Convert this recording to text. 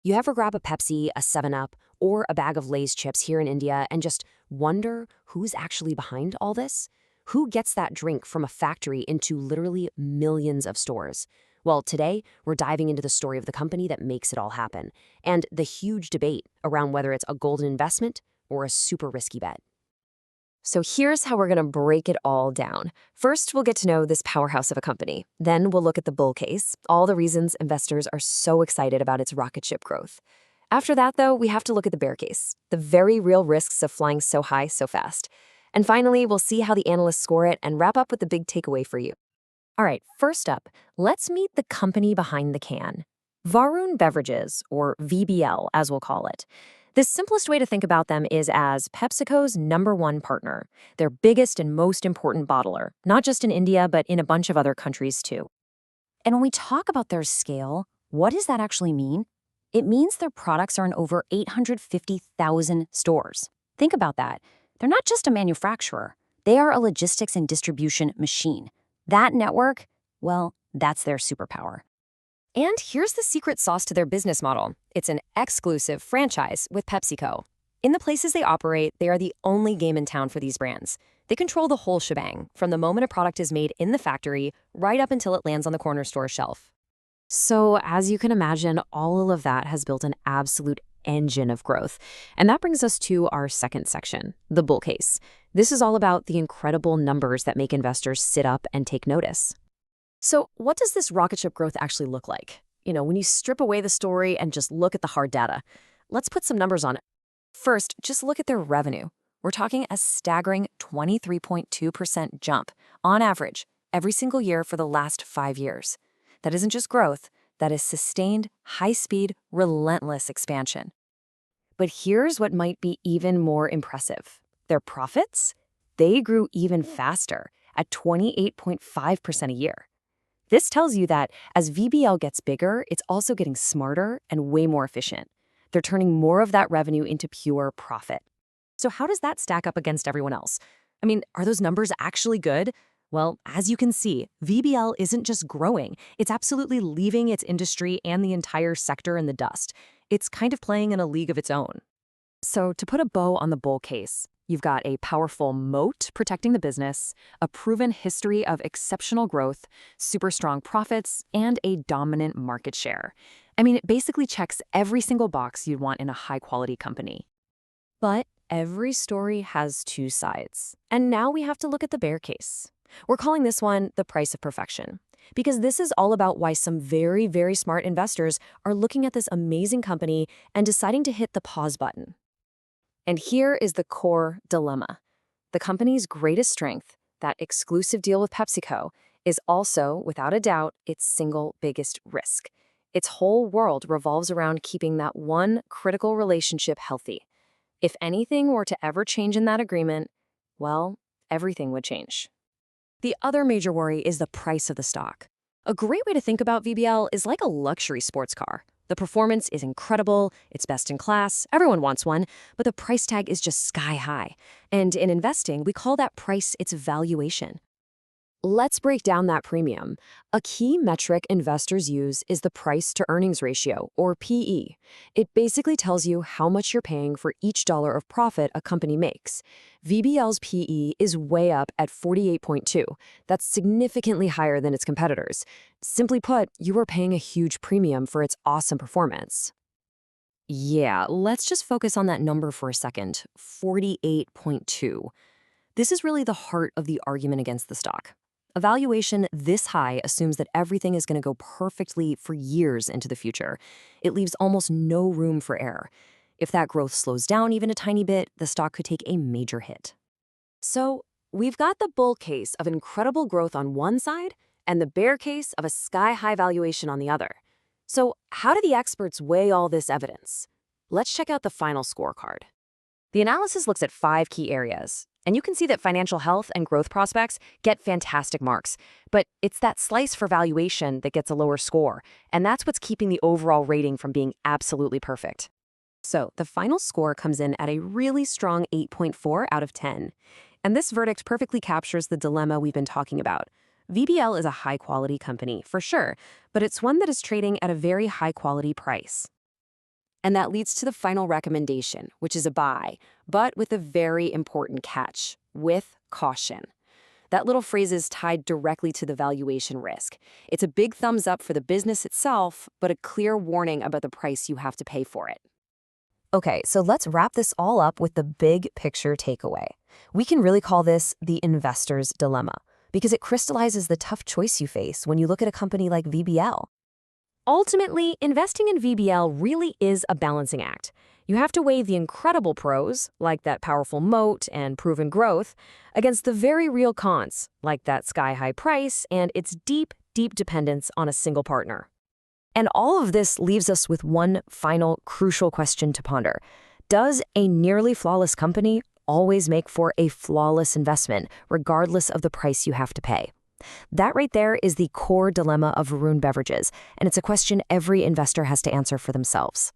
You ever grab a Pepsi, a 7-Up, or a bag of Lay's chips here in India and just wonder who's actually behind all this? Who gets that drink from a factory into literally millions of stores? Well, today, we're diving into the story of the company that makes it all happen, and the huge debate around whether it's a golden investment or a super risky bet. So here's how we're going to break it all down. First, we'll get to know this powerhouse of a company. Then we'll look at the bull case, all the reasons investors are so excited about its rocket ship growth. After that, though, we have to look at the bear case, the very real risks of flying so high so fast. And finally, we'll see how the analysts score it and wrap up with the big takeaway for you. All right, first up, let's meet the company behind the can. Varun Beverages, or VBL as we'll call it. The simplest way to think about them is as PepsiCo's #1 partner, their biggest and most important bottler, not just in India, but in a bunch of other countries too. And when we talk about their scale, what does that actually mean? It means their products are in over 850,000 stores. Think about that. They're not just a manufacturer. They are a logistics and distribution machine. That network, well, that's their superpower. And here's the secret sauce to their business model. It's an exclusive franchise with PepsiCo. In the places they operate, they are the only game in town for these brands. They control the whole shebang, from the moment a product is made in the factory right up until it lands on the corner store shelf. So, as you can imagine, all of that has built an absolute engine of growth. And that brings us to our second section, the bull case. This is all about the incredible numbers that make investors sit up and take notice. So what does this rocket ship growth actually look like? When you strip away the story and just look at the hard data. Let's put some numbers on it. First, just look at their revenue. We're talking a staggering 23.2% jump, on average, every single year for the last 5 years. That isn't just growth, that is sustained, high-speed, relentless expansion. But here's what might be even more impressive. Their profits? They grew even faster, at 28.5% a year. This tells you that as VBL gets bigger, it's also getting smarter and way more efficient. They're turning more of that revenue into pure profit. So how does that stack up against everyone else? Are those numbers actually good? Well, as you can see, VBL isn't just growing. It's absolutely leaving its industry and the entire sector in the dust. It's kind of playing in a league of its own. So to put a bow on the bull case, you've got a powerful moat protecting the business, a proven history of exceptional growth, super strong profits, and a dominant market share. It basically checks every single box you'd want in a high-quality company. But every story has two sides. And now we have to look at the bear case. We're calling this one the price of perfection, because this is all about why some very, very smart investors are looking at this amazing company and deciding to hit the pause button. And here is the core dilemma. The company's greatest strength, that exclusive deal with PepsiCo, is also, without a doubt, its single biggest risk. Its whole world revolves around keeping that one critical relationship healthy. If anything were to ever change in that agreement, well, everything would change. The other major worry is the price of the stock. A great way to think about VBL is like a luxury sports car. The performance is incredible, it's best in class, everyone wants one, but the price tag is just sky high. And in investing, we call that price its valuation. Let's break down that premium. A key metric investors use is the price-to-earnings ratio, or PE. It basically tells you how much you're paying for each dollar of profit a company makes. VBL's PE is way up at 48.2. That's significantly higher than its competitors. Simply put, you are paying a huge premium for its awesome performance. Yeah, let's just focus on that number for a second, 48.2. This is really the heart of the argument against the stock. A valuation this high assumes that everything is going to go perfectly for years into the future. It leaves almost no room for error. If that growth slows down even a tiny bit, the stock could take a major hit. So we've got the bull case of incredible growth on one side and the bear case of a sky-high valuation on the other. So how do the experts weigh all this evidence? Let's check out the final scorecard. The analysis looks at 5 key areas. And you can see that financial health and growth prospects get fantastic marks. But it's that slice for valuation that gets a lower score. And that's what's keeping the overall rating from being absolutely perfect. So the final score comes in at a really strong 8.4 out of 10. And this verdict perfectly captures the dilemma we've been talking about. VBL is a high-quality company, for sure, but it's one that is trading at a very high-quality price. And that leads to the final recommendation, which is a buy, but with a very important catch, with caution. That little phrase is tied directly to the valuation risk. It's a big thumbs up for the business itself, but a clear warning about the price you have to pay for it. Okay, so let's wrap this all up with the big picture takeaway. We can really call this the investor's dilemma, because it crystallizes the tough choice you face when you look at a company like VBL. Ultimately, investing in VBL really is a balancing act. You have to weigh the incredible pros, like that powerful moat and proven growth, against the very real cons, like that sky-high price and its deep, deep dependence on a single partner. And all of this leaves us with one final crucial question to ponder. Does a nearly flawless company always make for a flawless investment, regardless of the price you have to pay? That right there is the core dilemma of Varun Beverages, and it's a question every investor has to answer for themselves.